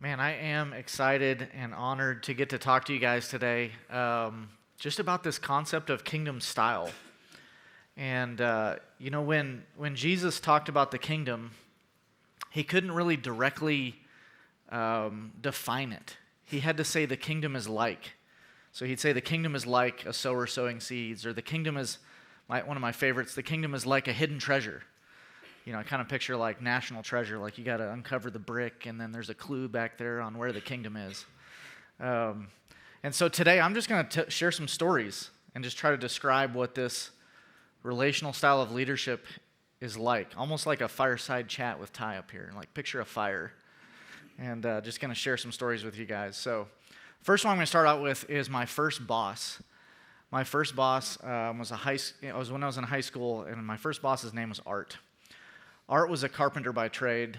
Man, I am excited and honored to get to talk to you guys today just about this concept of kingdom style. And, when Jesus talked about the kingdom, he couldn't really directly define it. He had to say the kingdom is like. So he'd say the kingdom is like a sower sowing seeds, or the kingdom is, one of my favorites, the kingdom is like a hidden treasure. I kind of picture like national treasure, like you got to uncover the brick and then there's a clue back there on where the kingdom is. And so today I'm just going to share some stories and just try to describe what this relational style of leadership is like, almost like a fireside chat with Ty up here, like picture a fire. And just going to share some stories with you guys. So first one I'm going to start out with is my first boss. My first boss was when I was in high school, and my first boss's name was Art. Art was a carpenter by trade.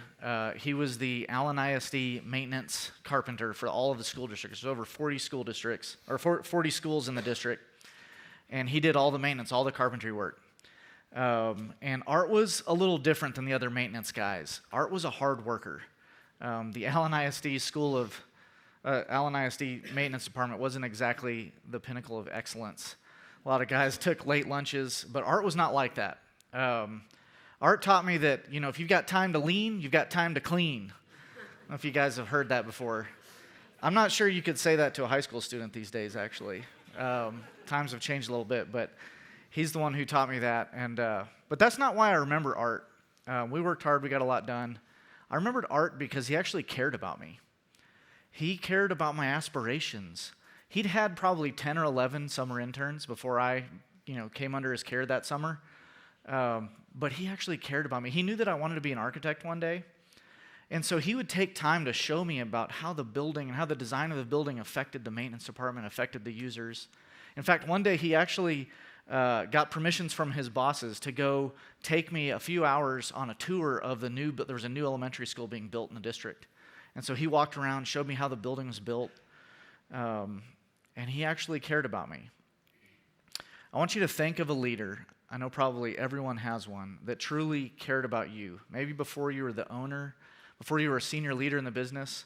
He was the Allen ISD maintenance carpenter for all of the school districts. There's over 40 school districts, or 40 schools in the district, and he did all the maintenance, all the carpentry work. And Art was a little different than the other maintenance guys. Art was a hard worker. The Allen ISD maintenance department wasn't exactly the pinnacle of excellence. A lot of guys took late lunches, but Art was not like that. Art taught me that, if you've got time to lean, you've got time to clean. I don't know if you guys have heard that before. I'm not sure you could say that to a high school student these days, actually. Times have changed a little bit, but he's the one who taught me that. But that's not why I remember Art. We worked hard, we got a lot done. I remembered Art because he actually cared about me. He cared about my aspirations. He'd had probably 10 or 11 summer interns before I, came under his care that summer. But he actually cared about me. He knew that I wanted to be an architect one day. And so he would take time to show me about how the building and how the design of the building affected the maintenance department, affected the users. In fact, one day he actually got permissions from his bosses to go take me a few hours on a tour of there was a new elementary school being built in the district. And so he walked around, showed me how the building was built, and he actually cared about me. I want you to think of a leader. I know probably everyone has one that truly cared about you. Maybe before you were the owner, before you were a senior leader in the business,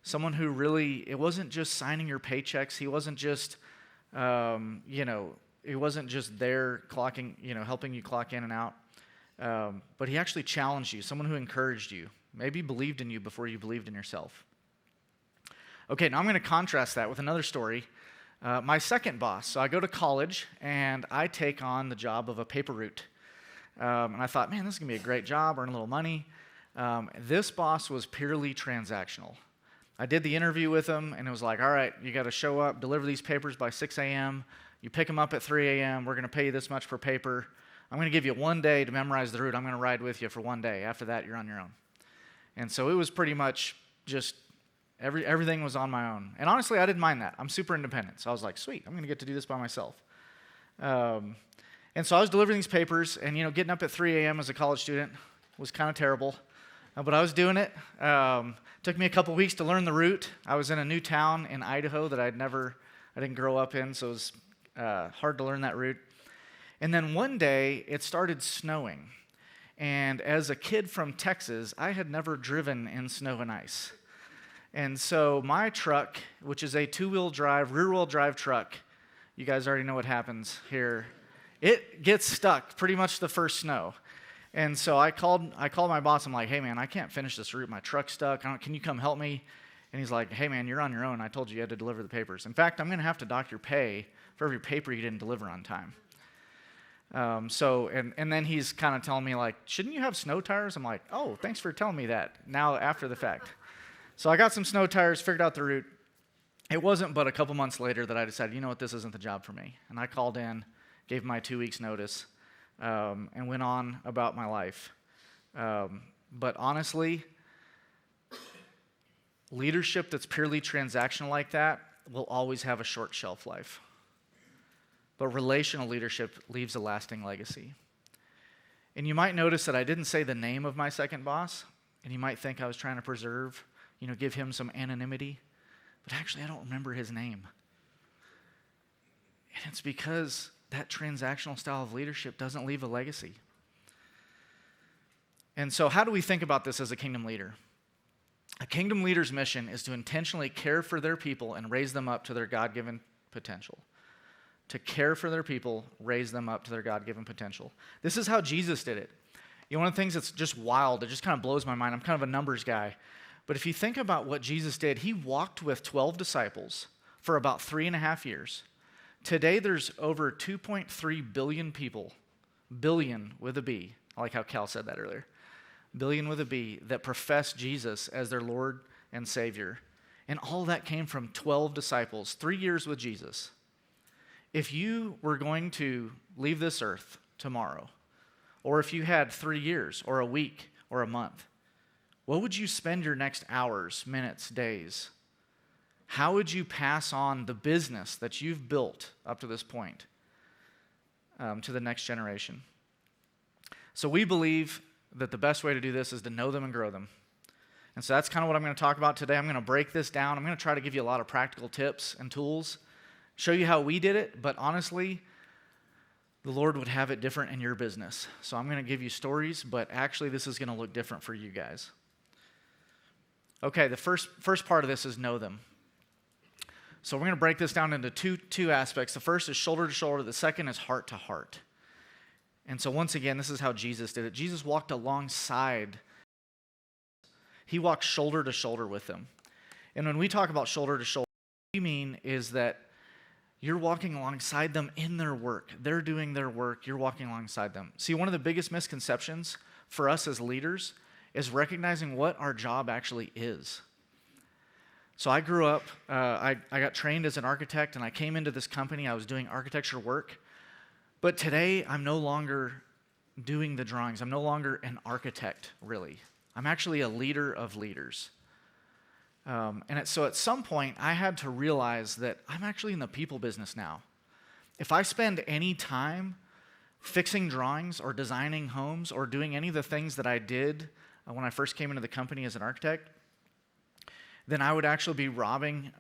someone who really, it wasn't just signing your paychecks. He wasn't just, he wasn't just there clocking, helping you clock in and out. But he actually challenged you, someone who encouraged you, maybe believed in you before you believed in yourself. Okay, now I'm going to contrast that with another story. My second boss. So I go to college, and I take on the job of a paper route. And I thought, man, this is going to be a great job, earn a little money. This boss was purely transactional. I did the interview with him, and it was like, all right, you got to show up, deliver these papers by 6 a.m. You pick them up at 3 a.m. We're going to pay you this much per paper. I'm going to give you 1 day to memorize the route. I'm going to ride with you for 1 day. After that, you're on your own. And so it was pretty much just everything was on my own. And honestly, I didn't mind that. I'm super independent. So I was like, sweet, I'm going to get to do this by myself. And so I was delivering these papers, and, getting up at 3 a.m. as a college student was kind of terrible. But I was doing it. Took me a couple weeks to learn the route. I was in a new town in Idaho that I didn't grow up in, so it was hard to learn that route. And then one day, it started snowing. And as a kid from Texas, I had never driven in snow and ice. And so my truck, which is a two-wheel drive, rear-wheel drive truck, you guys already know what happens here, it gets stuck pretty much the first snow. And so I called my boss. I'm like, hey, man, I can't finish this route. My truck's stuck. Can you come help me? And he's like, hey, man, you're on your own. I told you had to deliver the papers. In fact, I'm going to have to dock your pay for every paper you didn't deliver on time. And then he's kind of telling me, like, shouldn't you have snow tires? I'm like, oh, thanks for telling me that now after the fact. So I got some snow tires, figured out the route. It wasn't but a couple months later that I decided, you know what, this isn't the job for me. And I called in, gave my 2 weeks notice, and went on about my life. But honestly, leadership that's purely transactional like that will always have a short shelf life. But relational leadership leaves a lasting legacy. And you might notice that I didn't say the name of my second boss, and you might think I was trying to preserve, give him some anonymity. But actually, I don't remember his name. And it's because that transactional style of leadership doesn't leave a legacy. And so how do we think about this as a kingdom leader? A kingdom leader's mission is to intentionally care for their people and raise them up to their God-given potential. To care for their people, raise them up to their God-given potential. This is how Jesus did it. You know, one of the things that's just wild, it just kind of blows my mind. I'm kind of a numbers guy. But if you think about what Jesus did, he walked with 12 disciples for about 3.5 years. Today, there's over 2.3 billion people, billion with a B. I like how Cal said that earlier. Billion with a B, that profess Jesus as their Lord and Savior. And all that came from 12 disciples, 3 years with Jesus. If you were going to leave this earth tomorrow, or if you had 3 years, or a week, or a month, what would you spend your next hours, minutes, days? How would you pass on the business that you've built up to this point to the next generation? So we believe that the best way to do this is to know them and grow them. And so that's kind of what I'm going to talk about today. I'm going to break this down. I'm going to try to give you a lot of practical tips and tools, show you how we did it, but honestly, the Lord would have it different in your business. So I'm going to give you stories, but actually this is going to look different for you guys. Okay, the first part of this is know them. So we're going to break this down into two aspects. The first is shoulder to shoulder. The second is heart to heart. And so once again, this is how Jesus did it. Jesus walked alongside. He walked shoulder to shoulder with them. And when we talk about shoulder to shoulder, what we mean is that you're walking alongside them in their work. They're doing their work. You're walking alongside them. See, one of the biggest misconceptions for us as leaders is recognizing what our job actually is. So I grew up, I got trained as an architect, and I came into this company. I was doing architecture work. But today, I'm no longer doing the drawings. I'm no longer an architect, really. I'm actually a leader of leaders. So at some point, I had to realize that I'm actually in the people business now. If I spend any time fixing drawings or designing homes or doing any of the things that I did when I first came into the company as an architect, then I would actually be robbing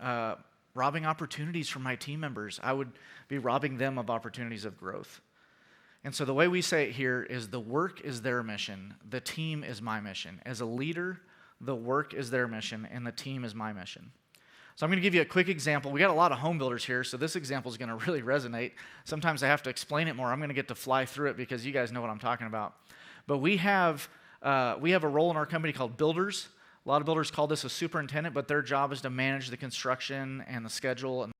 opportunities from my team members. I would be robbing them of opportunities of growth. And so the way we say it here is the work is their mission, the team is my mission. As a leader, the work is their mission, and the team is my mission. So I'm going to give you a quick example. We got a lot of home builders here, so this example is going to really resonate. Sometimes I have to explain it more. I'm going to get to fly through it because you guys know what I'm talking about. But we have a role in our company called builders. A lot of builders call this a superintendent, but their job is to manage the construction and the schedule. And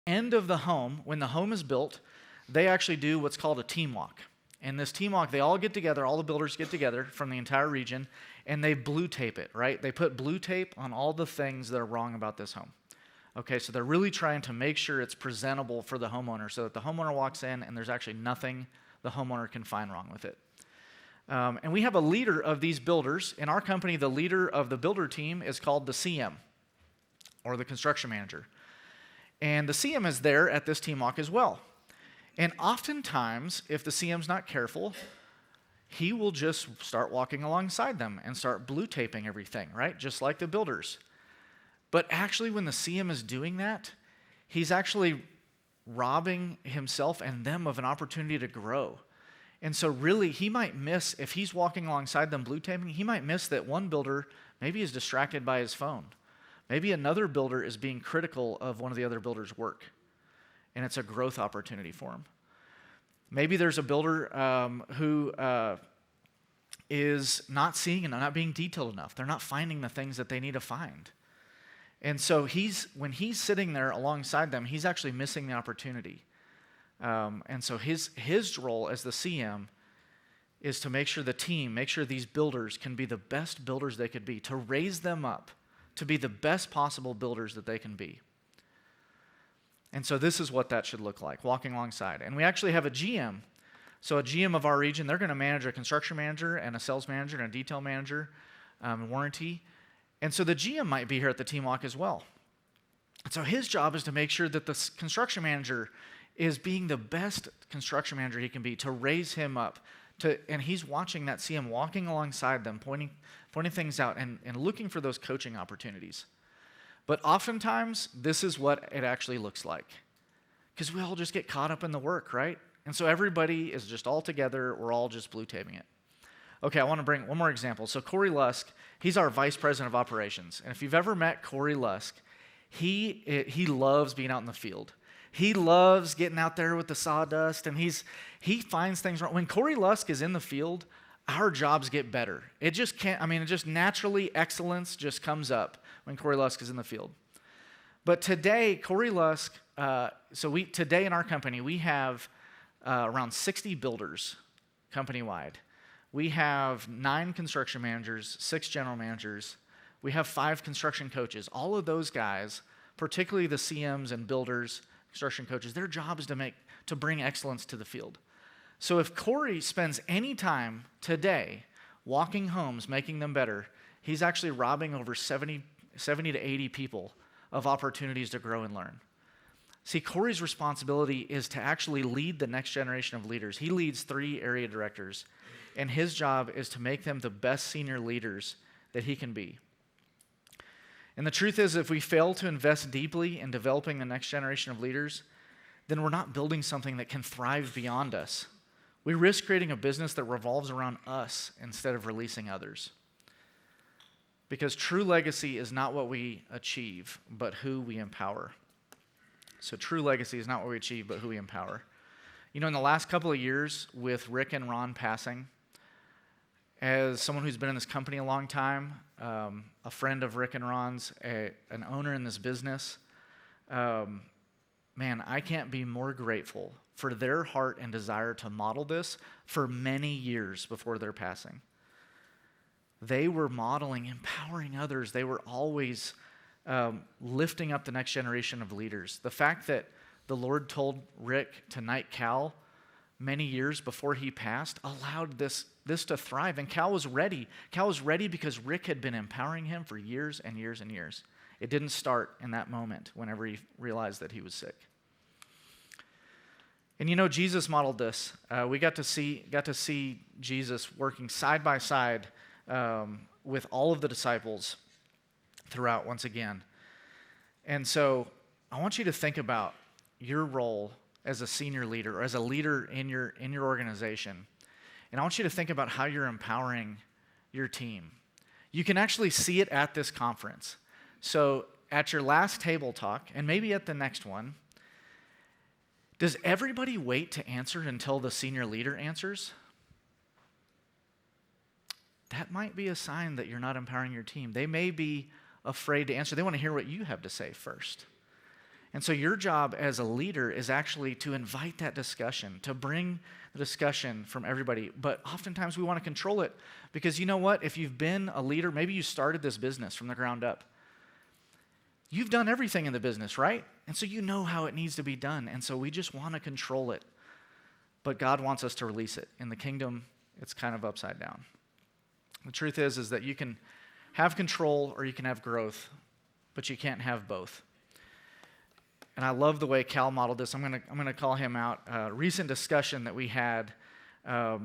end of the home, when the home is built, they actually do what's called a team walk. And this team walk, they all get together, all the builders get together from the entire region, and they blue tape it, right? They put blue tape on all the things that are wrong about this home. Okay, so they're really trying to make sure it's presentable for the homeowner so that the homeowner walks in and there's actually nothing the homeowner can find wrong with it. And we have a leader of these builders. In our company, the leader of the builder team is called the CM, or the construction manager. And the CM is there at this team walk as well. And oftentimes, if the CM's not careful, he will just start walking alongside them and start blue taping everything, right? Just like the builders. But actually, when the CM is doing that, he's actually robbing himself and them of an opportunity to grow. And so really, he might miss, if he's walking alongside them blue taping, he might miss that one builder maybe is distracted by his phone. Maybe another builder is being critical of one of the other builders' work. And it's a growth opportunity for him. Maybe there's a builder who is not seeing and not being detailed enough. They're not finding the things that they need to find. And so when he's sitting there alongside them, he's actually missing the opportunity. And so his role as the CM is to make sure these builders can be the best builders they could be, to raise them up to be the best possible builders that they can be. And so this is what that should look like, walking alongside. And we actually have a GM. So a GM of our region, they're going to manage a construction manager and a sales manager and a detail manager, warranty. And so the GM might be here at the team walk as well. And so his job is to make sure that the construction manager is being the best construction manager he can be, to raise him up. And he's watching that CM walking alongside them, pointing things out and looking for those coaching opportunities. But oftentimes, this is what it actually looks like. Because we all just get caught up in the work, right? And so everybody is just all together. We're all just blue taping it. Okay, I want to bring one more example. So Corey Lusk, he's our vice president of operations. And if you've ever met Corey Lusk, he loves being out in the field. He loves getting out there with the sawdust, and he finds things wrong. When Corey Lusk is in the field, our jobs get better. It just naturally excellence just comes up when Corey Lusk is in the field. But today, Corey Lusk, today in our company, we have around 60 builders company-wide. We have 9 construction managers, 6 general managers. We have 5 construction coaches. All of those guys, particularly the CMs and builders, construction coaches, their job is to bring excellence to the field. So if Corey spends any time today walking homes, making them better, he's actually robbing over 70 to 80 people of opportunities to grow and learn. See, Corey's responsibility is to actually lead the next generation of leaders. He leads 3 area directors, and his job is to make them the best senior leaders that he can be. And the truth is, if we fail to invest deeply in developing the next generation of leaders, then we're not building something that can thrive beyond us. We risk creating a business that revolves around us instead of releasing others. Because true legacy is not what we achieve, but who we empower. So true legacy is not what we achieve, but who we empower. You know, in the last couple of years with Rick and Ron passing, as someone who's been in this company a long time, a friend of Rick and Ron's, an owner in this business, man, I can't be more grateful for their heart and desire to model this for many years before their passing. They were modeling, empowering others. They were always lifting up the next generation of leaders. The fact that the Lord told Rick to knight Cal many years before he passed allowed this to thrive. And Cal was ready. Cal was ready because Rick had been empowering him for years and years and years. It didn't start in that moment whenever he realized that he was sick. And you know, Jesus modeled this. We got to see Jesus working side by side with all of the disciples throughout once again. And so I want you to think about your role as a senior leader or as a leader in your organization. And I want you to think about how you're empowering your team. You can actually see it at this conference. So at your last table talk, and maybe at the next one, does everybody wait to answer until the senior leader answers? That might be a sign that you're not empowering your team. They may be afraid to answer. They want to hear what you have to say first. And so your job as a leader is actually to invite that discussion, to bring the discussion from everybody. But oftentimes we want to control it because you know what? If you've been a leader, maybe you started this business from the ground up. You've done everything in the business, right? And so you know how it needs to be done. And so we just want to control it. But God wants us to release it. In the kingdom, it's kind of upside down. The truth is that you can have control or you can have growth, but you can't have both. And I love the way Cal modeled this. I'm gonna call him out. Recent discussion that we had a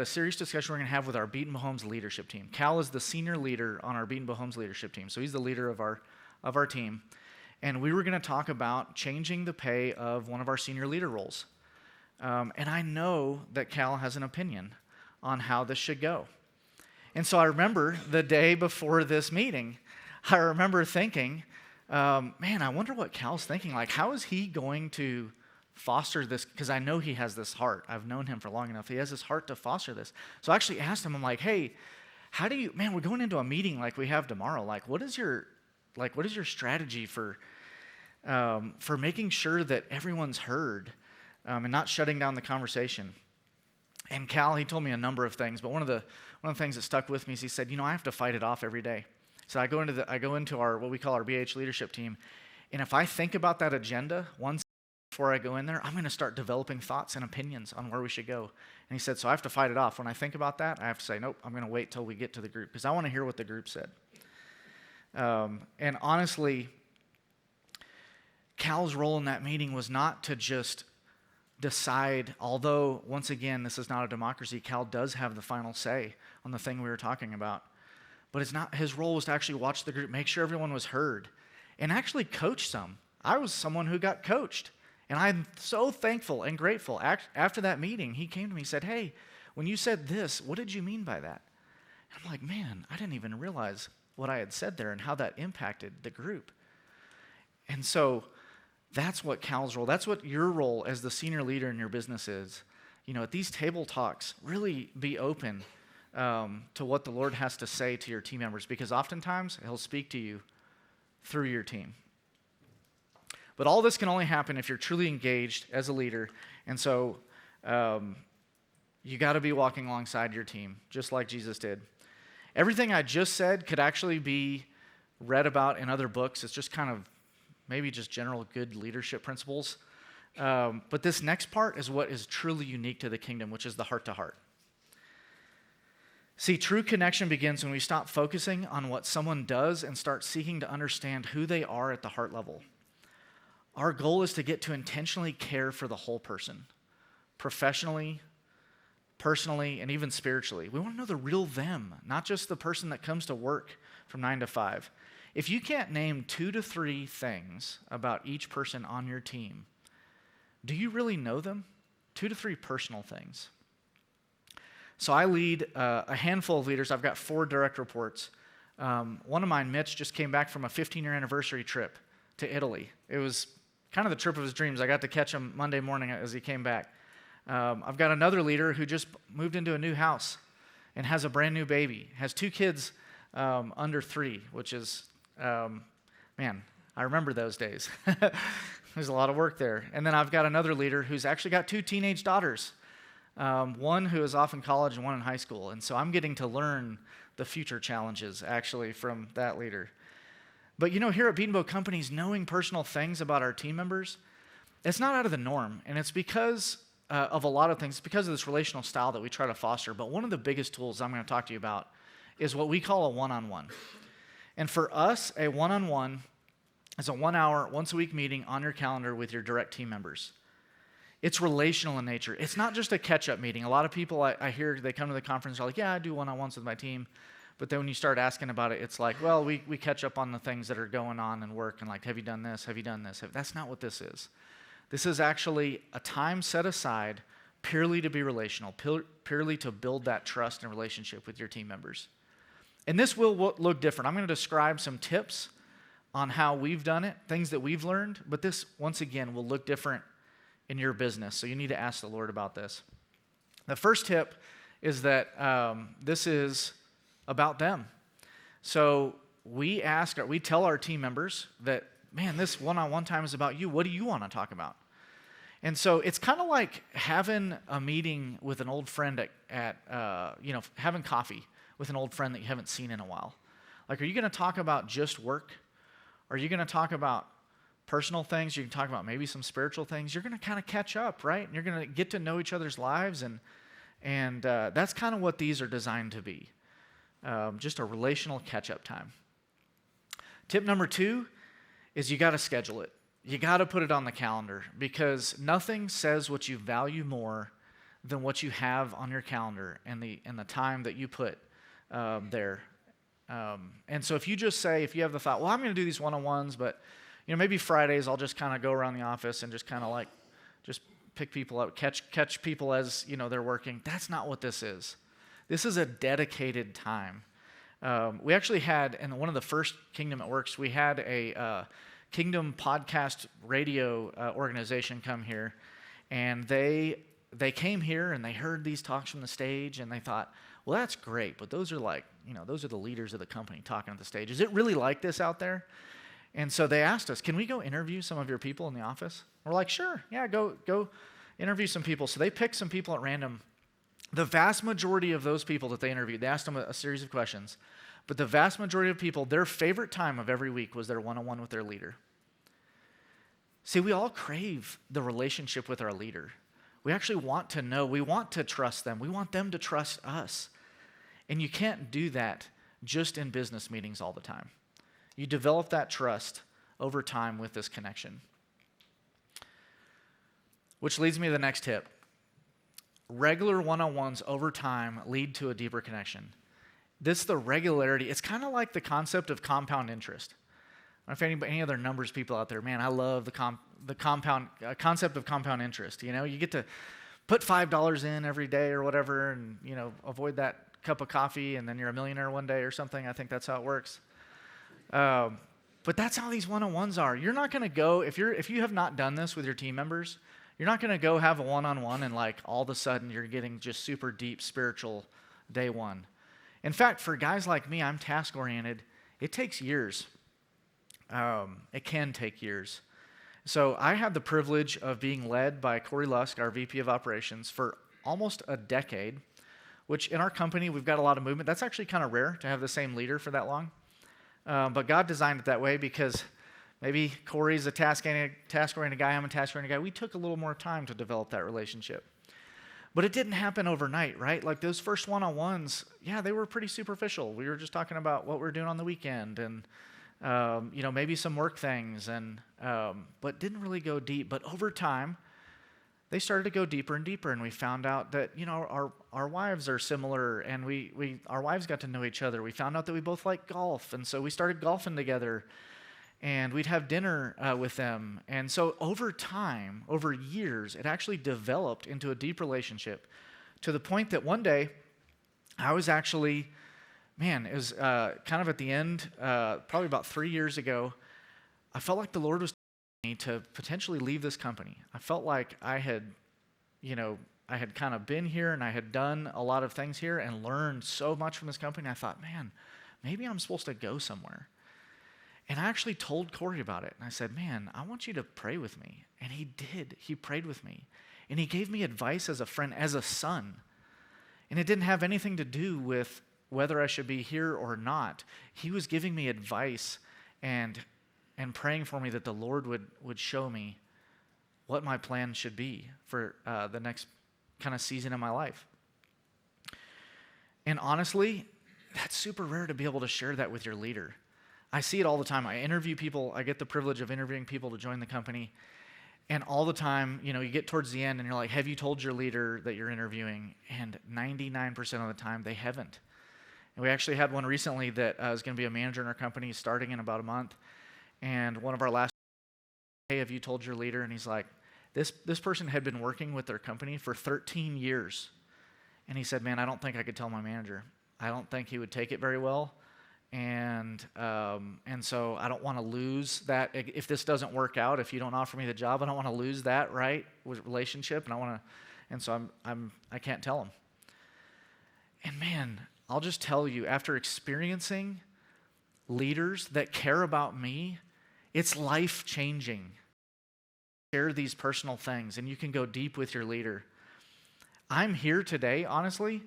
serious discussion we're going to have with our Betenbough Homes leadership team. Cal is the senior leader on our Betenbough Homes leadership team, so he's the leader of our team. And we were going to talk about changing the pay of one of our senior leader roles. And I know that Cal has an opinion on how this should go. And so I remember the day before this meeting, I remember thinking, man, I wonder what Cal's thinking. Like, how is he going to foster this? Because I know he has this heart. I've known him for long enough. He has this heart to foster this. So I actually asked him, I'm like, hey, we're going into a meeting like we have tomorrow. Like, what is your strategy for making sure that everyone's heard and not shutting down the conversation? And Cal, he told me a number of things, but one of the things that stuck with me is he said, I have to fight it off every day. So I go into our what we call our BH leadership team, and if I think about that agenda once before I go in there, I'm going to start developing thoughts and opinions on where we should go. And he said, so I have to fight it off. When I think about that, I have to say, nope, I'm going to wait till we get to the group because I want to hear what the group said. And honestly, Cal's role in that meeting was not to just decide, although, once again, this is not a democracy, Cal does have the final say on the thing we were talking about. But it's not, his role was to actually watch the group, make sure everyone was heard, and actually coach some. I was someone who got coached, And I'm so thankful and grateful. After that meeting, he came to me and said, hey, when you said this, what did you mean by that? And I'm like, man, I didn't even realize what I had said there and how that impacted the group. And so that's what Cal's role, that's what your role as the senior leader in your business is. At these table talks, really be open to what the Lord has to say to your team members, because oftentimes he'll speak to you through your team. But all this can only happen if you're truly engaged as a leader. And so you got to be walking alongside your team, just like Jesus did. Everything I just said could actually be read about in other books. It's just kind of maybe just general good leadership principles. But this next part is what is truly unique to the kingdom, which is the heart-to-heart. See, true connection begins when we stop focusing on what someone does and start seeking to understand who they are at the heart level. Our goal is to get to intentionally care for the whole person, professionally, personally, and even spiritually. We want to know the real them, not just the person that comes to work from 9 to 5. If you can't name 2 to 3 things about each person on your team, do you really know them? 2 to 3 personal things. So I lead a handful of leaders. I've got 4 direct reports. One of mine, Mitch, just came back from a 15-year anniversary trip to Italy. It was kind of the trip of his dreams. I got to catch him Monday morning as he came back. I've got another leader who just moved into a new house and has a brand new baby, has 2 kids under 3, which is, man, I remember those days. There's a lot of work there. And then I've got another leader who's actually got 2 teenage daughters, one who is off in college and one in high school. And so I'm getting to learn the future challenges, actually, from that leader. But here at Betenbough Companies, knowing personal things about our team members, it's not out of the norm. And it's because of a lot of things. It's because of this relational style that we try to foster. But one of the biggest tools I'm going to talk to you about is what we call a one-on-one. And for us, a one-on-one is a 1-hour, once-a-week meeting on your calendar with your direct team members. It's relational in nature. It's not just a catch-up meeting. A lot of people I hear, they come to the conference, they're like, yeah, I do one-on-ones with my team. But then when you start asking about it, it's like, well, we catch up on the things that are going on in work and like, have you done this? Have you done this? That's not what this is. This is actually a time set aside purely to be relational, purely to build that trust and relationship with your team members. And this will look different. I'm going to describe some tips on how we've done it, things that we've learned, but this, once again, will look different in your business. So you need to ask the Lord about this. The first tip is that this is about them. So we tell our team members that, man, this one-on-one time is about you. What do you want to talk about? And so it's kind of like having a meeting with an old friend having coffee with an old friend that you haven't seen in a while. Like, are you going to talk about just work? Are you going to talk about personal things? You can talk about maybe some spiritual things. You're going to kind of catch up, right? And you're going to get to know each other's lives, and that's kind of what these are designed to be. Just a relational catch-up time. Tip number 2 is you got to schedule it. You got to put it on the calendar, because nothing says what you value more than what you have on your calendar and the time that you put there. And so if you have the thought, well, I'm going to do these one-on-ones, but maybe Fridays I'll just kind of go around the office and just kind of just pick people out, catch people as they're working. That's not what this is. This is a dedicated time. We actually had, in one of the first Kingdom at Works, we had a Kingdom podcast radio organization come here, and they came here and they heard these talks from the stage, and they thought, well, that's great, but those are those are the leaders of the company talking at the stage. Is it really like this out there? And so they asked us, can we go interview some of your people in the office? We're like, sure, yeah, go interview some people. So they picked some people at random. The vast majority of those people that they interviewed, they asked them a series of questions, but the vast majority of people, their favorite time of every week was their one-on-one with their leader. See, we all crave the relationship with our leader. We actually want to know, we want to trust them, we want them to trust us. And you can't do that just in business meetings all the time. You develop that trust over time with this connection. Which leads me to the next tip. Regular one-on-ones over time lead to a deeper connection. The regularity, it's kind of like the concept of compound interest. If any other numbers people out there, man, I love the compound concept of compound interest. You get to put $5 in every day or whatever, and avoid that cup of coffee, and then you're a millionaire one day or something. I think that's how it works. But that's how these one-on-ones are. You're not going to go if you have not done this with your team members. You're not going to go have a one-on-one and all of a sudden you're getting just super deep spiritual day one. In fact, for guys like me, I'm task-oriented. It takes years. It can take years. So I had the privilege of being led by Corey Lusk, our VP of Operations, for almost a decade, which in our company, we've got a lot of movement. That's actually kind of rare to have the same leader for that long. But God designed it that way because maybe Corey's a task-oriented guy, I'm a task-oriented guy. We took a little more time to develop that relationship. But it didn't happen overnight, right? Those first one-on-ones, yeah, they were pretty superficial. We were just talking about what we're doing on the weekend and maybe some work things, but didn't really go deep. But over time, they started to go deeper and deeper, and we found out that our wives are similar, and our wives got to know each other. We found out that we both like golf, and so we started golfing together, and we'd have dinner with them. And so over time, over years, it actually developed into a deep relationship to the point that one day I was actually. Man, it was kind of at the end, probably about 3 years ago, I felt like the Lord was telling me to potentially leave this company. I felt like I had kind of been here and I had done a lot of things here and learned so much from this company. I thought, man, maybe I'm supposed to go somewhere. And I actually told Corey about it. And I said, man, I want you to pray with me. And he did. He prayed with me. And he gave me advice as a friend, as a son. And it didn't have anything to do with whether I should be here or not. He was giving me advice and praying for me that the Lord would show me what my plan should be for the next kind of season of my life. And honestly, that's super rare to be able to share that with your leader. I see it all the time. I interview people. I get the privilege of interviewing people to join the company. And all the time, you get towards the end and you're like, have you told your leader that you're interviewing? And 99% of the time, they haven't. And we actually had one recently that is going to be a manager in our company starting in about a month. And one of our last, hey, have you told your leader? And he's like, this person had been working with their company for 13 years. And he said, man, I don't think I could tell my manager. I don't think he would take it very well. And so I don't want to lose that. If this doesn't work out, if you don't offer me the job, I don't want to lose that, right, with relationship. And so I can't tell him. And man, I'll just tell you, after experiencing leaders that care about me, it's life-changing. Share these personal things, and you can go deep with your leader. I'm here today, honestly,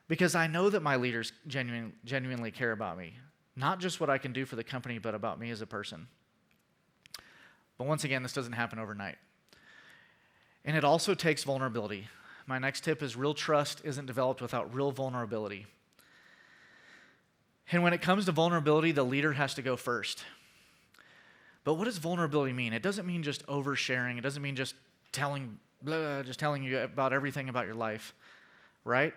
because I know that my leaders genuinely care about me. Not just what I can do for the company, but about me as a person. But once again, this doesn't happen overnight. And it also takes vulnerability. My next tip is real trust isn't developed without real vulnerability. And when it comes to vulnerability, the leader has to go first. But what does vulnerability mean? It doesn't mean just oversharing. It doesn't mean just telling you about everything about your life, right?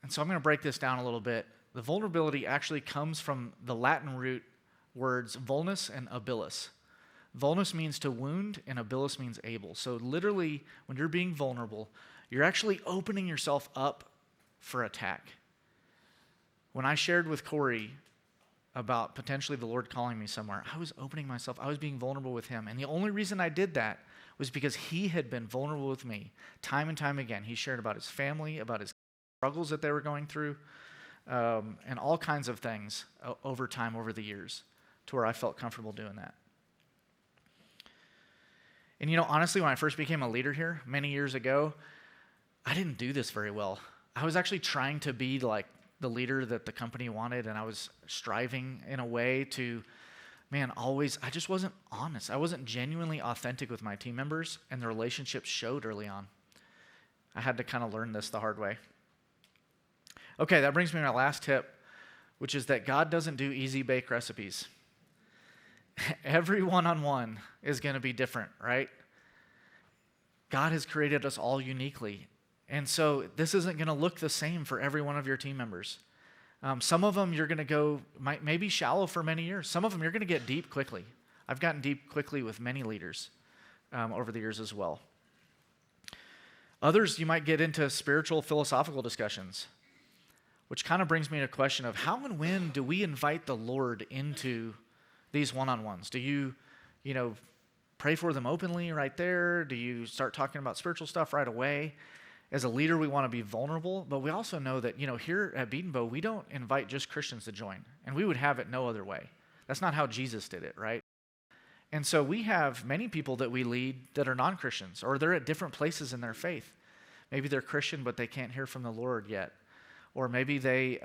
And so I'm going to break this down a little bit. The vulnerability actually comes from the Latin root words vulnus and abilis. Vulnus means to wound, and abilis means able. So literally, when you're being vulnerable, you're actually opening yourself up for attack. When I shared with Corey about potentially the Lord calling me somewhere, I was opening myself. I was being vulnerable with him. And the only reason I did that was because he had been vulnerable with me time and time again. He shared about his family, about his struggles that they were going through, and all kinds of things over time, over the years, to where I felt comfortable doing that. And honestly, when I first became a leader here many years ago, I didn't do this very well. I was actually trying to be like the leader that the company wanted, and I was striving in a way to, I just wasn't honest. I wasn't genuinely authentic with my team members, and the relationships showed early on. I had to kind of learn this the hard way. Okay, that brings me to my last tip, which is that God doesn't do easy bake recipes. Every one-on-one is going to be different, right? God has created us all uniquely. And so this isn't going to look the same for every one of your team members. Some of them you're going to go maybe shallow for many years. Some of them you're going to get deep quickly. I've gotten deep quickly with many leaders over the years as well. Others, you might get into spiritual, philosophical discussions, which kind of brings me to a question of how and when do we invite the Lord into these one-on-ones? Do you pray for them openly right there? Do you start talking about spiritual stuff right away? As a leader, we want to be vulnerable, but we also know that, here at Betenbough, we don't invite just Christians to join, and we would have it no other way. That's not how Jesus did it, right? And so we have many people that we lead that are non-Christians, or they're at different places in their faith. Maybe they're Christian, but they can't hear from the Lord yet. Or maybe they,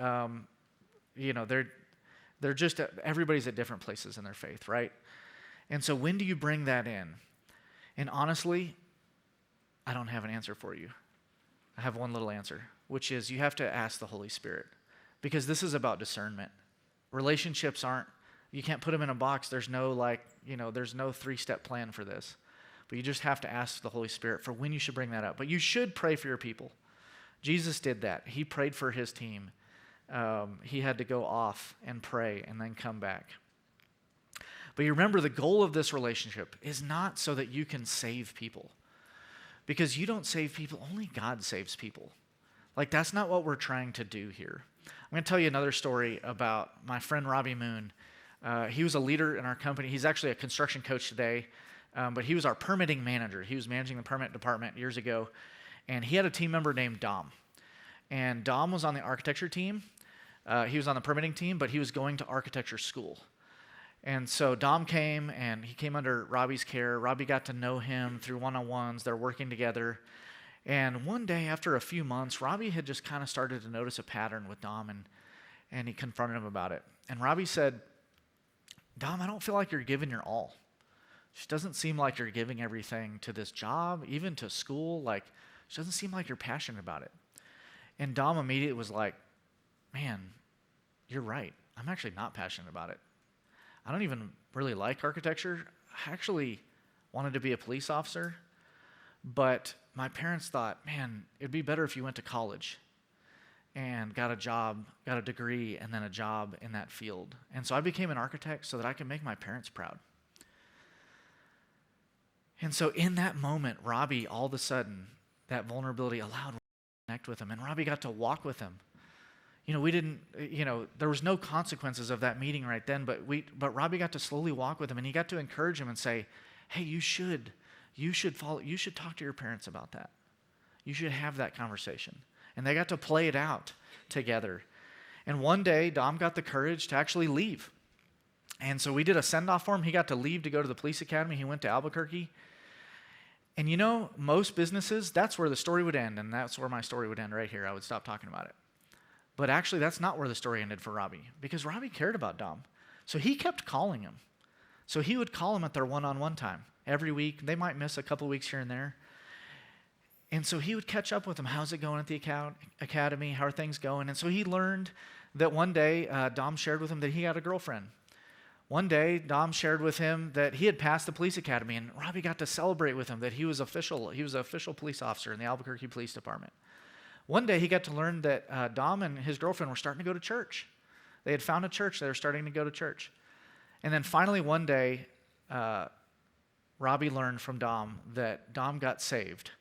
they're just, everybody's at different places in their faith, right? And so when do you bring that in? And honestly, I don't have an answer for you. I have one little answer, which is you have to ask the Holy Spirit, because this is about discernment. Relationships you can't put them in a box. There's no there's no 3-step plan for this. But you just have to ask the Holy Spirit for when you should bring that up. But you should pray for your people. Jesus did that. He prayed for his team. He had to go off and pray and then come back. But you remember, the goal of this relationship is not so that you can save people. Because you don't save people, only God saves people. That's not what we're trying to do here. I'm going to tell you another story about my friend Robbie Moon. He was a leader in our company. He's actually a construction coach today, but he was our permitting manager. He was managing the permit department years ago, and he had a team member named Dom. And Dom was on the architecture team. He was on the permitting team, but he was going to architecture school. And so Dom came, and he came under Robbie's care. Robbie got to know him through one-on-ones. They're working together. And one day, after a few months, Robbie had just kind of started to notice a pattern with Dom, and he confronted him about it. And Robbie said, Dom, I don't feel like you're giving your all. It just doesn't seem like you're giving everything to this job, even to school. It doesn't seem like you're passionate about it. And Dom immediately was like, man, you're right. I'm actually not passionate about it. I don't even really like architecture. I actually wanted to be a police officer, but my parents thought, man, it'd be better if you went to college and got a job, got a degree, and then a job in that field. And so I became an architect so that I could make my parents proud. And so in that moment, Robbie, all of a sudden, that vulnerability allowed Robbie to connect with him, and Robbie got to walk with him. We didn't, there was no consequences of that meeting right then, but Robbie got to slowly walk with him, and he got to encourage him and say, hey, you should talk to your parents about that. You should have that conversation. And they got to play it out together. And one day, Dom got the courage to actually leave. And so we did a send-off for him. He got to leave to go to the police academy. He went to Albuquerque. And most businesses, that's where the story would end, and that's where my story would end right here. I would stop talking about it. But actually, that's not where the story ended for Robbie, because Robbie cared about Dom. So he kept calling him. So he would call him at their one-on-one time every week. They might miss a couple weeks here and there. And so he would catch up with him. How's it going at the academy? How are things going? And so he learned that one day, Dom shared with him that he had a girlfriend. One day, Dom shared with him that he had passed the police academy, and Robbie got to celebrate with him that he was an official police officer in the Albuquerque Police Department. One day, he got to learn that Dom and his girlfriend were starting to go to church. They had found a church. They were starting to go to church. And then finally, one day, Robbie learned from Dom that Dom got saved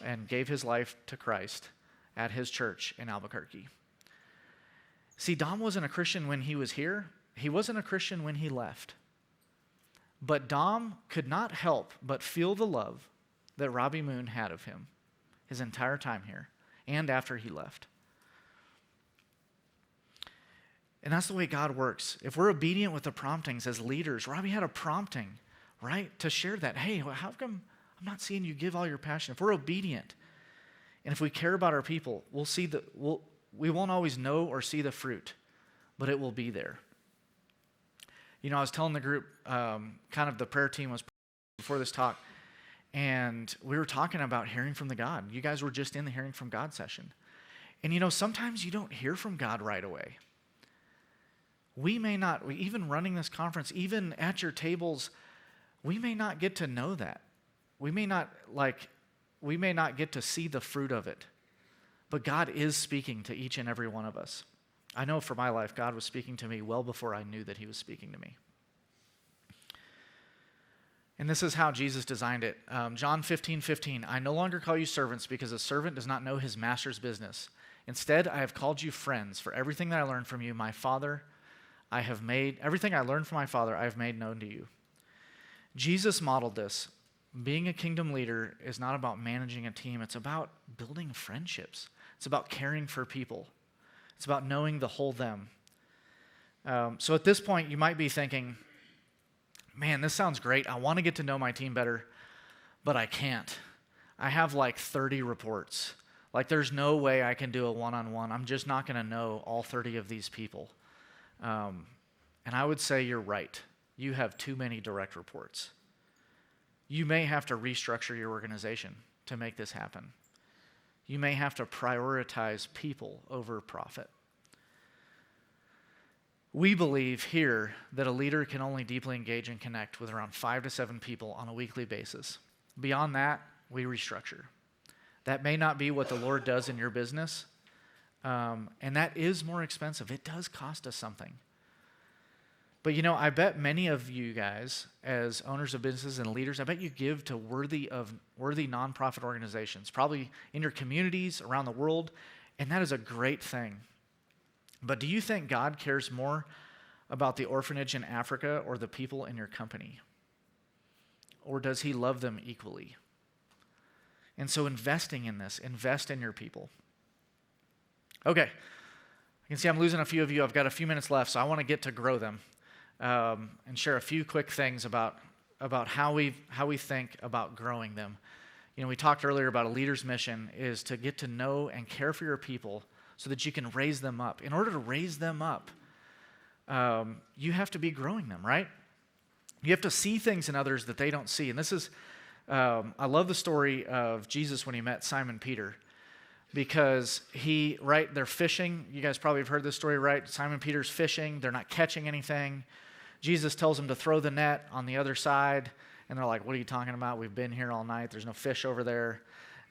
and gave his life to Christ at his church in Albuquerque. See, Dom wasn't a Christian when he was here. He wasn't a Christian when he left. But Dom could not help but feel the love that Robbie Moon had of him his entire time here and after he left. And that's the way God works. If we're obedient with the promptings as leaders, Robbie had a prompting, right, to share that. Hey, how come I'm not seeing you give all your passion? If we're obedient and if we care about our people, we won't always know or see the fruit, but it will be there. I was telling the group, kind of the prayer team was before this talk, and we were talking about hearing from the God. You guys were just in the hearing from God session. And sometimes you don't hear from God right away. We may not, even running this conference, even at your tables, we may not get to know that. We may not get to see the fruit of it. But God is speaking to each and every one of us. I know for my life, God was speaking to me well before I knew that he was speaking to me. And this is how Jesus designed it. John 15:15, I no longer call you servants because a servant does not know his master's business. Instead, I have called you friends, for everything that I learned from you, everything I learned from my Father, I have made known to you. Jesus modeled this. Being a kingdom leader is not about managing a team. It's about building friendships. It's about caring for people. It's about knowing the whole them. So at this point, you might be thinking, man, this sounds great. I want to get to know my team better, but I can't. I have like 30 reports. Like there's no way I can do a one-on-one. I'm just not going to know all 30 of these people. And I would say you're right. You have too many direct reports. You may have to restructure your organization to make this happen. You may have to prioritize people over profit. We believe here that a leader can only deeply engage and connect with around 5 to 7 people on a weekly basis. Beyond that, we restructure. That may not be what the Lord does in your business, and that is more expensive. It does cost us something. But I bet many of you guys, as owners of businesses and leaders, I bet you give to worthy nonprofit organizations, probably in your communities around the world, and that is a great thing. But do you think God cares more about the orphanage in Africa or the people in your company? Or does he love them equally? And so investing in this, invest in your people. Okay, you can see I'm losing a few of you. I've got a few minutes left, so I want to get to grow them and share a few quick things about how we think about growing them. We talked earlier about a leader's mission is to get to know and care for your people so that you can raise them up. In order to raise them up, you have to be growing them, right? You have to see things in others that they don't see. And this is, I love the story of Jesus when he met Simon Peter, because they're fishing. You guys probably have heard this story, right? Simon Peter's fishing. They're not catching anything. Jesus tells them to throw the net on the other side. And they're like, what are you talking about? We've been here all night. There's no fish over there.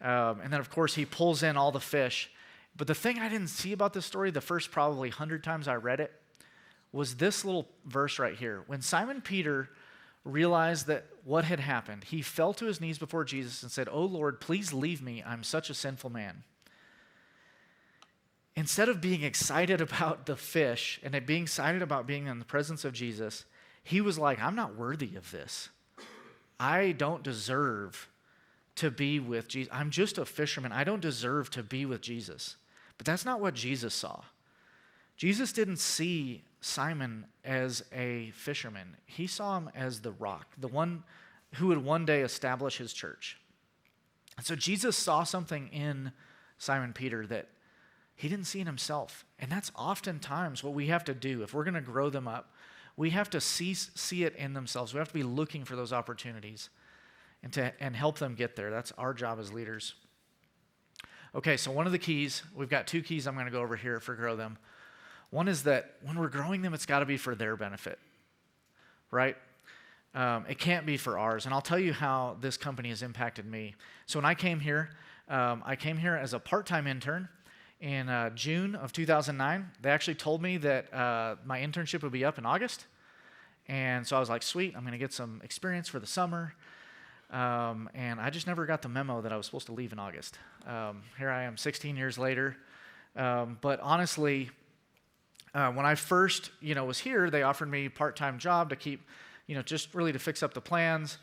And then, of course, he pulls in all the fish. But the thing I didn't see about this story, the first probably 100 times I read it, was this little verse right here. When Simon Peter realized that what had happened, he fell to his knees before Jesus and said, "Oh Lord, please leave me. I'm such a sinful man." Instead of being excited about the fish and being excited about being in the presence of Jesus, he was like, I'm not worthy of this. I don't deserve to be with Jesus. I'm just a fisherman. I don't deserve to be with Jesus. But that's not what Jesus saw. Jesus didn't see Simon as a fisherman. He saw him as the rock, the one who would one day establish his church. And so Jesus saw something in Simon Peter that he didn't see in himself. And that's oftentimes what we have to do. If we're going to grow them up, we have to see it in themselves. We have to be looking for those opportunities and help them get there. That's our job as leaders. Okay, so one of the keys, we've got 2 keys I'm going to go over here for grow them. One is that when we're growing them, it's got to be for their benefit, right? It can't be for ours. And I'll tell you how this company has impacted me. So when I came here as a part-time intern in June of 2009. They actually told me that my internship would be up in August. And so I was like, sweet, I'm going to get some experience for the summer. And I just never got the memo that I was supposed to leave in August. Here I am 16 years later. But honestly, when I first, was here, they offered me a part-time job to keep, just really to fix up the plans.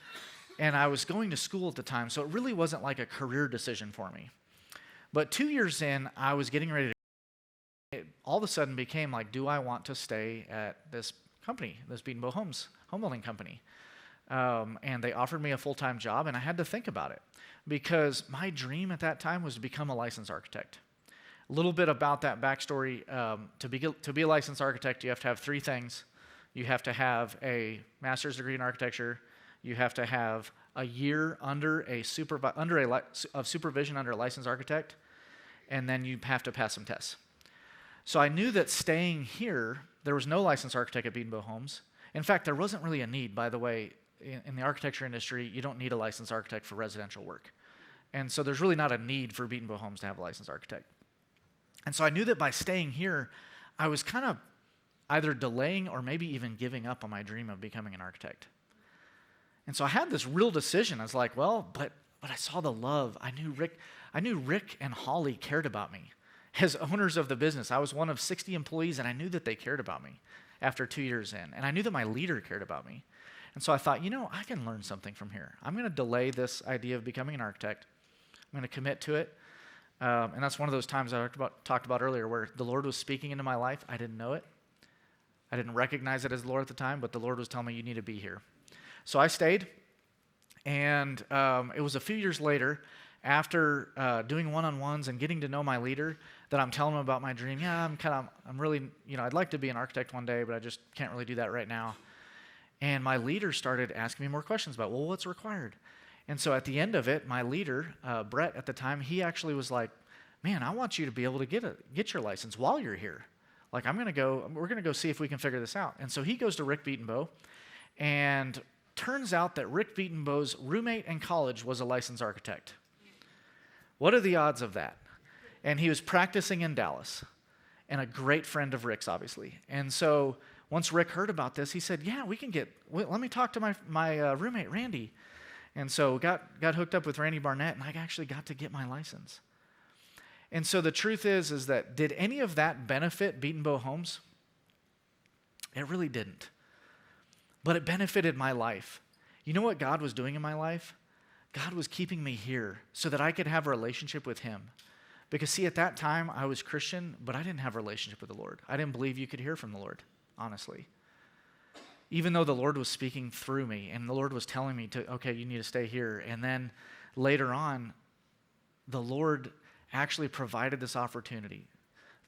And I was going to school at the time, so it really wasn't like a career decision for me. But 2 years in, I was getting ready to, it all of a sudden became like, do I want to stay at this company, this Betenbough Homes, home building company? And they offered me a full-time job, and I had to think about it because my dream at that time was to become a licensed architect. A little bit about that backstory. To be a licensed architect, you have to have 3 things. You have to have a master's degree in architecture. You have to have a year of supervision under a licensed architect, and then you have to pass some tests. So I knew that staying here, there was no licensed architect at Betenbough Homes. In fact, there wasn't really a need, by the way. In the architecture industry, you don't need a licensed architect for residential work. And so there's really not a need for Betenbough Homes to have a licensed architect. And so I knew that by staying here, I was kind of either delaying or maybe even giving up on my dream of becoming an architect. And so I had this real decision. I was like, well, but I saw the love. I knew Rick and Holly cared about me. As owners of the business, I was one of 60 employees, and I knew that they cared about me after 2 years in. And I knew that my leader cared about me. And so I thought, I can learn something from here. I'm going to delay this idea of becoming an architect. I'm going to commit to it. And that's one of those times I talked about earlier where the Lord was speaking into my life. I didn't know it. I didn't recognize it as the Lord at the time, but the Lord was telling me, you need to be here. So I stayed, and it was a few years later, after doing one-on-ones and getting to know my leader, that I'm telling him about my dream. Yeah, I'm really, I'd like to be an architect one day, but I just can't really do that right now. And my leader started asking me more questions about, well, what's required? And so at the end of it, my leader, Brett at the time, he actually was like, man, I want you to be able to get your license while you're here. Like, we're going to go see if we can figure this out. And so he goes to Rick Betenbough, and turns out that Rick Betenbough's roommate in college was a licensed architect. What are the odds of that? And he was practicing in Dallas, and a great friend of Rick's, obviously. And so once Rick heard about this, he said, yeah, let me talk to my roommate, Randy. And so got hooked up with Randy Barnett, and I actually got to get my license. And so the truth is that did any of that benefit Betenbough Homes? It really didn't. But it benefited my life. You know what God was doing in my life? God was keeping me here so that I could have a relationship with him. Because see, at that time, I was Christian, but I didn't have a relationship with the Lord. I didn't believe you could hear from the Lord, honestly. Even though the Lord was speaking through me, and the Lord was telling me okay, you need to stay here. And then later on, the Lord actually provided this opportunity.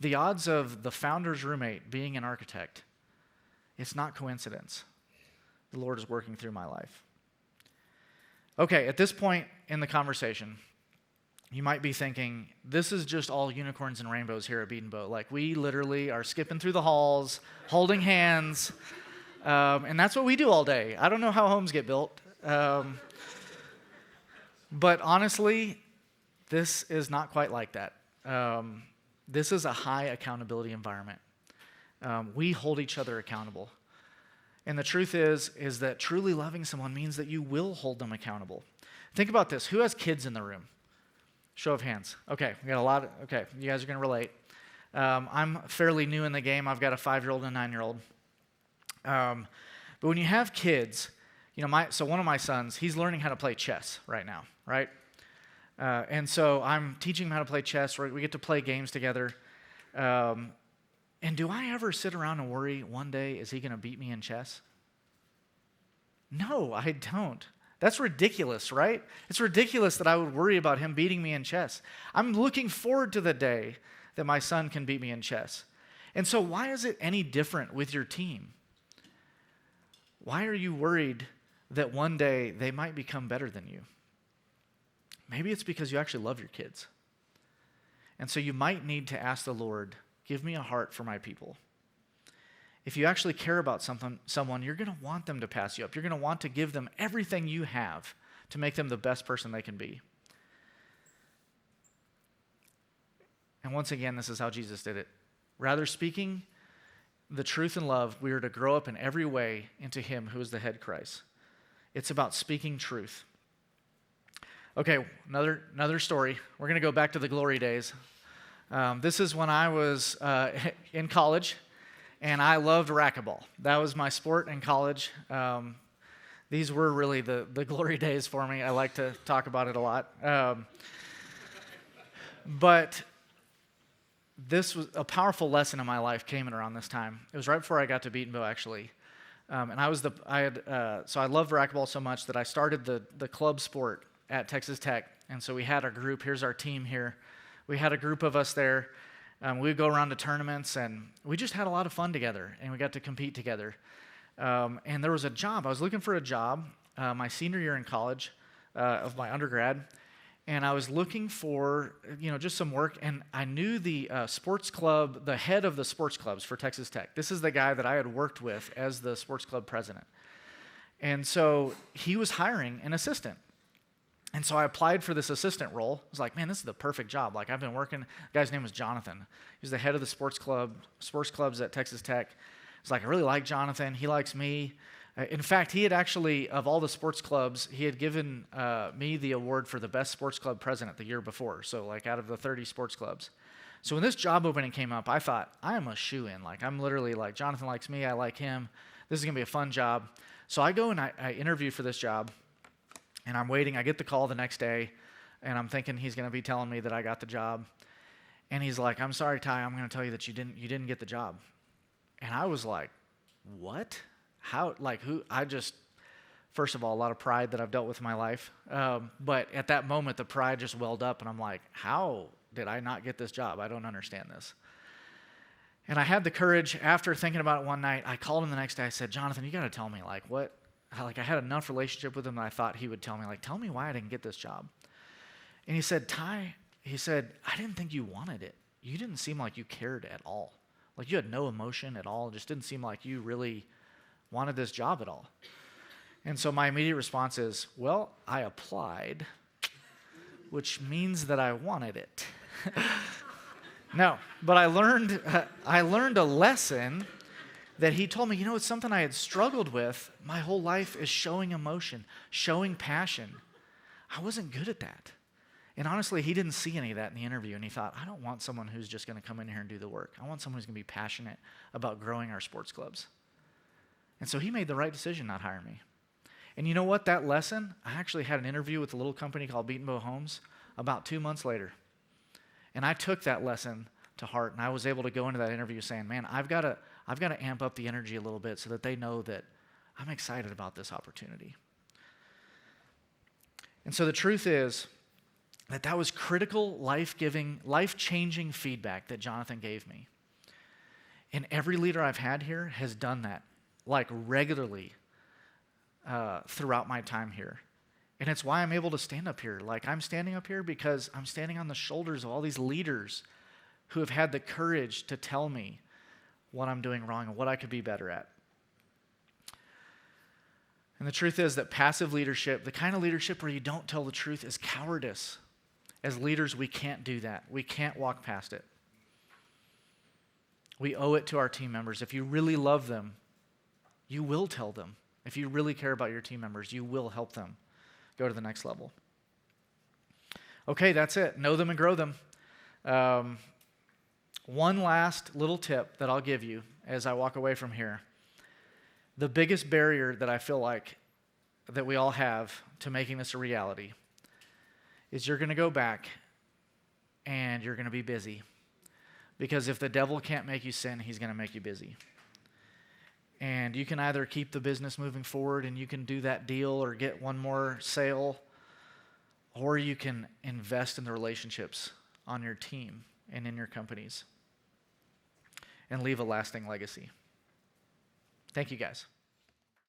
The odds of the founder's roommate being an architect, it's not coincidence. The Lord is working through my life. Okay, at this point in the conversation, you might be thinking, this is just all unicorns and rainbows here at Betenbough. Like, we literally are skipping through the halls, holding hands, and that's what we do all day. I don't know how homes get built. But honestly, this is not quite like that. This is a high accountability environment. We hold each other accountable. And the truth is that truly loving someone means that you will hold them accountable. Think about this. Who has kids in the room? Show of hands. Okay, we got a lot. Okay, you guys are going to relate. I'm fairly new in the game. I've got a 5-year-old and a 9-year-old. But when you have kids, so one of my sons, he's learning how to play chess right now, right? And so I'm teaching him how to play chess. We get to play games together. And do I ever sit around and worry one day, is he going to beat me in chess? No, I don't. That's ridiculous, right? It's ridiculous that I would worry about him beating me in chess. I'm looking forward to the day that my son can beat me in chess. And so why is it any different with your team? Why are you worried that one day they might become better than you? Maybe it's because you actually love your kids. And so you might need to ask the Lord, give me a heart for my people. If you actually care about someone, you're going to want them to pass you up. You're going to want to give them everything you have to make them the best person they can be. And once again, this is how Jesus did it. Rather speaking the truth in love, we are to grow up in every way into him who is the head, Christ. It's about speaking truth. Okay, another story. We're going to go back to the glory days. This is when I was in college, and I loved racquetball. That was my sport in college. These were really the glory days for me. I like to talk about it a lot. But this was a powerful lesson in my life came in around this time. It was right before I got to Betenbough, actually. And so I loved racquetball so much that I started the club sport at Texas Tech. And so we had our group. Here's our team here. We had a group of us there. We would go around to tournaments, and we just had a lot of fun together, and we got to compete together. And there was a job. I was looking for a job my senior year in college of my undergrad, and I was looking for just some work, and I knew the sports club, the head of the sports clubs for Texas Tech. This is the guy that I had worked with as the sports club president. And so he was hiring an assistant. And so I applied for this assistant role. I was like, man, this is the perfect job. Like, I've been working. The guy's name was Jonathan. He was the head of the sports clubs at Texas Tech. I was like, I really like Jonathan. He likes me. In fact, he had actually, of all the sports clubs, he had given me the award for the best sports club president the year before. So, like, out of the 30 sports clubs. So when this job opening came up, I thought, I am a shoo-in. Like, I'm literally like, Jonathan likes me. I like him. This is going to be a fun job. So I go and I interview for this job. And I'm waiting. I get the call the next day, and I'm thinking he's going to be telling me that I got the job. And he's like, I'm sorry, Ty, I'm going to tell you that you didn't get the job. And I was like, what? How? Like, who? First of all, a lot of pride that I've dealt with in my life. But at that moment, the pride just welled up, and I'm like, how did I not get this job? I don't understand this. And I had the courage, after thinking about it one night, I called him the next day. I said, Jonathan, you got to tell me, like, what? Like, I had enough relationship with him that I thought he would tell me, like, tell me why I didn't get this job. And he said, Ty, I didn't think you wanted it. You didn't seem like you cared at all. Like, you had no emotion at all. It just didn't seem like you really wanted this job at all. And so my immediate response is, well, I applied, which means that I wanted it. No, but I learned a lesson that he told me, it's something I had struggled with my whole life, is showing emotion, showing passion. I wasn't good at that. And honestly, he didn't see any of that in the interview, and he thought, I don't want someone who's just going to come in here and do the work. I want someone who's going to be passionate about growing our sports clubs. And so he made the right decision not hire me. And you know what? That lesson, I actually had an interview with a little company called Betenbough Homes about 2 months later. And I took that lesson to heart, and I was able to go into that interview saying, man, I've got to amp up the energy a little bit so that they know that I'm excited about this opportunity. And so the truth is that was critical, life-giving, life-changing feedback that Jonathan gave me. And every leader I've had here has done that, like, regularly throughout my time here. And it's why I'm able to stand up here. Like, I'm standing up here because I'm standing on the shoulders of all these leaders who have had the courage to tell me what I'm doing wrong and what I could be better at. And the truth is that passive leadership, the kind of leadership where you don't tell the truth, is cowardice. As leaders, we can't do that. We can't walk past it. We owe it to our team members. If you really love them, you will tell them. If you really care about your team members, you will help them go to the next level. Okay, that's it. Know them and grow them. One last little tip that I'll give you as I walk away from here. The biggest barrier that I feel like that we all have to making this a reality is you're going to go back and you're going to be busy. Because if the devil can't make you sin, he's going to make you busy. And you can either keep the business moving forward and you can do that deal or get one more sale, or you can invest in the relationships on your team and in your companies and leave a lasting legacy. Thank you, guys.